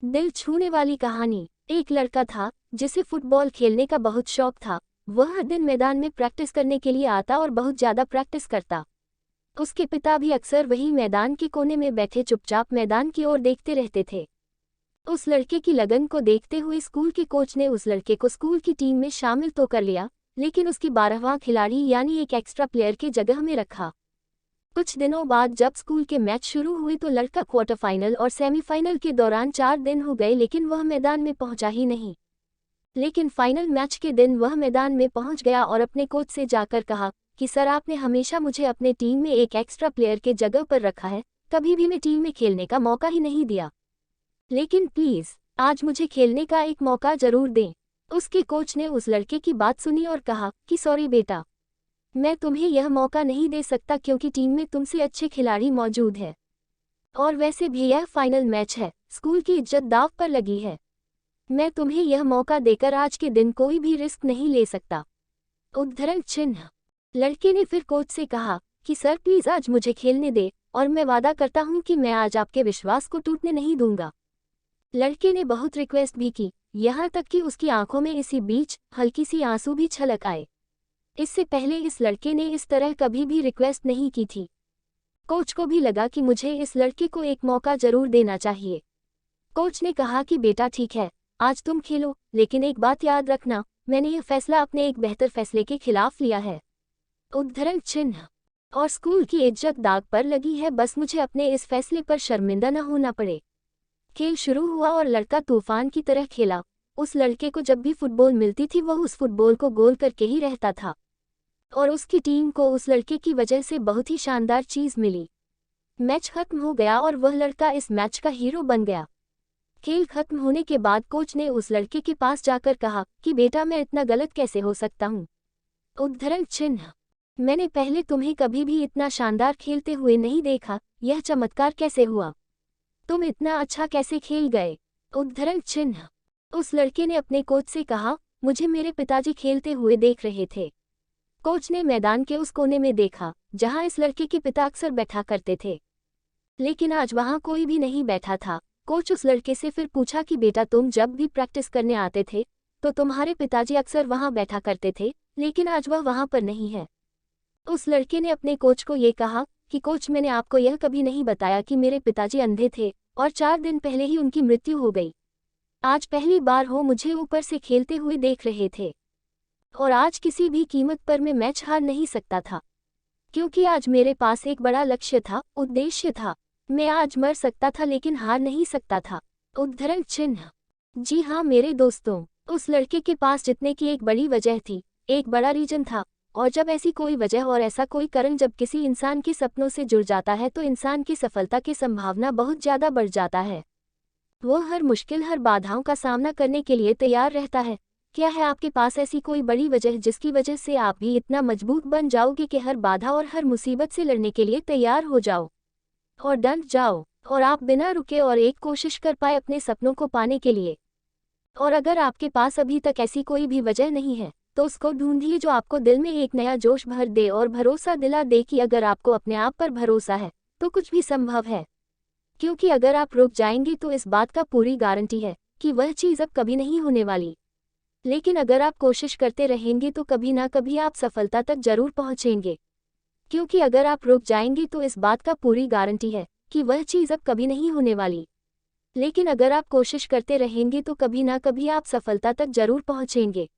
दिल छूने वाली कहानी। एक लड़का था जिसे फुटबॉल खेलने का बहुत शौक था। वह हर दिन मैदान में प्रैक्टिस करने के लिए आता और बहुत ज़्यादा प्रैक्टिस करता। उसके पिता भी अक्सर वही मैदान के कोने में बैठे चुपचाप मैदान की ओर देखते रहते थे। उस लड़के की लगन को देखते हुए स्कूल के कोच ने उस लड़के को स्कूल की टीम में शामिल तो कर लिया, लेकिन उसकी 12वां खिलाड़ी यानी एक एक्स्ट्रा प्लेयर के जगह में रखा। कुछ दिनों बाद जब स्कूल के मैच शुरू हुए तो लड़का क्वार्टर फाइनल और सेमीफाइनल के दौरान 4 दिन हो गए, लेकिन वह मैदान में पहुंचा ही नहीं। लेकिन फाइनल मैच के दिन वह मैदान में पहुंच गया और अपने कोच से जाकर कहा कि सर, आपने हमेशा मुझे अपने टीम में एक एक्स्ट्रा प्लेयर के जगह पर रखा है, कभी भी मैं टीम में खेलने का मौका ही नहीं दिया, लेकिन प्लीज़ आज मुझे खेलने का एक मौका जरूर दें। उसके कोच ने उस लड़के की बात सुनी और कहा कि सॉरी बेटा, मैं तुम्हें यह मौका नहीं दे सकता क्योंकि टीम में तुमसे अच्छे खिलाड़ी मौजूद है, और वैसे भी यह फाइनल मैच है, स्कूल की इज्जत दांव पर लगी है। मैं तुम्हें यह मौका देकर आज के दिन कोई भी रिस्क नहीं ले सकता। उद्धरण चिन्ह। लड़के ने फिर कोच से कहा कि सर प्लीज़ आज मुझे खेलने दे, और मैं वादा करता हूं कि मैं आज आपके विश्वास को टूटने नहीं दूंगा। लड़के ने बहुत रिक्वेस्ट भी की, यहाँ तक कि उसकी आंखों में इसी बीच हल्की सी आंसू भी छलक आए। इससे पहले इस लड़के ने इस तरह कभी भी रिक्वेस्ट नहीं की थी। कोच को भी लगा कि मुझे इस लड़के को एक मौका जरूर देना चाहिए। कोच ने कहा कि बेटा ठीक है, आज तुम खेलो, लेकिन एक बात याद रखना, मैंने यह फैसला अपने एक बेहतर फैसले के खिलाफ लिया है। उद्धरण चिन्ह। और स्कूल की इज्जत दाग पर लगी है, बस मुझे अपने इस फैसले पर शर्मिंदा न होना पड़े। खेल शुरू हुआ और लड़का तूफान की तरह खेला। उस लड़के को जब भी फुटबॉल मिलती थी वह उस फुटबॉल को गोल करके ही रहता था, और उसकी टीम को उस लड़के की वजह से बहुत ही शानदार चीज़ मिली। मैच खत्म हो गया और वह लड़का इस मैच का हीरो बन गया। खेल खत्म होने के बाद कोच ने उस लड़के के पास जाकर कहा कि बेटा, मैं इतना गलत कैसे हो सकता हूँ। उद्धरण चिन्ह। मैंने पहले तुम्हें कभी भी इतना शानदार खेलते हुए नहीं देखा, यह चमत्कार कैसे हुआ? तुम इतना अच्छा कैसे खेल गए? उद्धरण चिन्ह। उस लड़के ने अपने कोच से कहा, मुझे मेरे पिताजी खेलते हुए देख रहे थे। कोच ने मैदान के उस कोने में देखा जहां इस लड़के के पिता अक्सर बैठा करते थे, लेकिन आज वहां कोई भी नहीं बैठा था। कोच उस लड़के से फिर पूछा कि बेटा, तुम जब भी प्रैक्टिस करने आते थे तो तुम्हारे पिताजी अक्सर वहां बैठा करते थे, लेकिन आज वह वहां पर नहीं है। उस लड़के ने अपने कोच को ये कहा कि कोच, मैंने आपको यह कभी नहीं बताया कि मेरे पिताजी अंधे थे और 4 दिन पहले ही उनकी मृत्यु हो गई। आज पहली बार हो मुझे ऊपर से खेलते हुए देख रहे थे, और आज किसी भी कीमत पर मैं मैच हार नहीं सकता था, क्योंकि आज मेरे पास एक बड़ा लक्ष्य था, उद्देश्य था। मैं आज मर सकता था लेकिन हार नहीं सकता था। उद्धरण चिन्ह। जी हाँ मेरे दोस्तों, उस लड़के के पास जीतने की एक बड़ी वजह थी, एक बड़ा रीजन था, और जब ऐसी कोई वजह और ऐसा कोई कारण जब किसी इंसान के सपनों से जुड़ जाता है तो इंसान की सफलता की संभावना बहुत ज़्यादा बढ़ जाता है। वो हर मुश्किल, हर बाधाओं का सामना करने के लिए तैयार रहता है। क्या है आपके पास ऐसी कोई बड़ी वजह जिसकी वजह से आप भी इतना मजबूत बन जाओगे कि हर बाधा और हर मुसीबत से लड़ने के लिए तैयार हो जाओ और डट जाओ, और आप बिना रुके और एक कोशिश कर पाए अपने सपनों को पाने के लिए? और अगर आपके पास अभी तक ऐसी कोई भी वजह नहीं है तो उसको ढूंढिए जो आपको दिल में एक नया जोश भर दे और भरोसा दिला दे कि अगर आपको अपने आप पर भरोसा है तो कुछ भी संभव है। क्योंकि अगर आप रुक जाएंगे तो इस बात का पूरी गारंटी है कि वह चीज़ अब कभी नहीं होने वाली, लेकिन अगर आप कोशिश करते रहेंगे तो कभी ना कभी आप सफलता तक जरूर पहुंचेंगे। क्योंकि अगर आप रुक जाएंगे तो इस बात का पूरी गारंटी है कि वह चीज़ अब कभी नहीं होने वाली, लेकिन अगर आप कोशिश करते रहेंगे तो कभी ना कभी आप सफलता तक जरूर पहुंचेंगे।